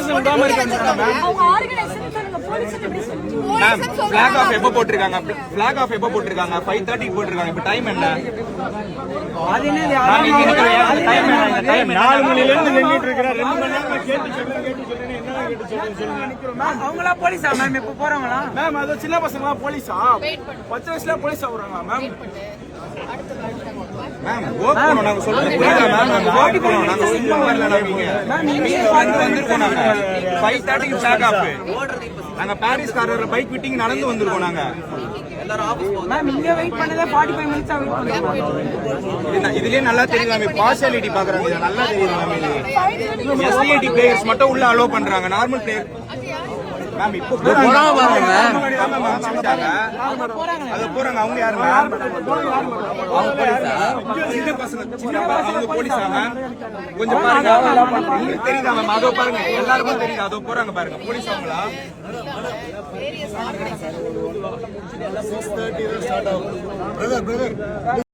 பசங்க விடாம இருக்காங்க மேம். அவங்க ஆர்கனைசேஷன் சொல்லுங்க, போலீஸ் எப்படி சொல்லுங்க? மேம் ஃபிளாக் ஆஃப் எப்போ போட்டிருக்காங்க? ஃபிளாக் ஆஃப் எப்போ போட்டிருக்காங்க? 5:30 போட்டிருக்காங்க. இப்போ டைம் என்ன? அது என்ன மேம் இங்க இருக்கிற டைம் என்ன? டைம் 4 மணில இருந்து நின்னுட்டு இருக்கறேன். 2 மணி நேரமா கேட்டு சொல்றேன் என்ன கேட்டு சொல்றேன். அவங்களா போலீஸா மேம் இப்ப போறவங்களா? மேம் அது சின்ன பசங்களா போலீஸா? 10 வயசுல போலீஸ் ஆகுறாங்க மேம். மேம் ஓக் பண்ணோம். நாங்க சொல்றது புரியுதா மேம்? நாங்க ஓக் பண்ணோம். நாங்க சும்மா வரல. நீங்க வந்திருக்கோம். நாங்க 5:30 ஃபிளாக் ஆஃப். நாங்க பாரிஸ் காரர்ல பைக் விட்டிங் நடந்து வந்திருக்கோம். நாங்க மேம் இங்க வெயிட் பண்ணதே 45 மினிட்ஸ் வெயிட் பண்ணுவோம். இதுலயே நல்லா தெரியுது மேம். பார்ஷியாலிட்டி பாக்குறாங்க. இது நல்லா தெரியுது மேம். எஸ்டிஏடி பிளேயர்ஸ் மட்டும் உள்ள அலோ பண்றாங்க. நார்மல் பிளேயர் மேம் இப்போ போறாங்க பாருங்க. அது போறாங்க. அவங்க யாரு மேம்? அவங்க போலீஸா? சின்ன பசங்க அவங்க போலீஸா மேம்? கொஞ்சம் பாருங்க. உங்களுக்கு தெரியுதா மேம்? அதோ பாருங்க. எல்லாருக்கும் தெரியுது. அதோ போறாங்க பாருங்க. போலீஸ் அவங்களா? 6:30 ஸ்டார்ட் ஆகும். பிரதர்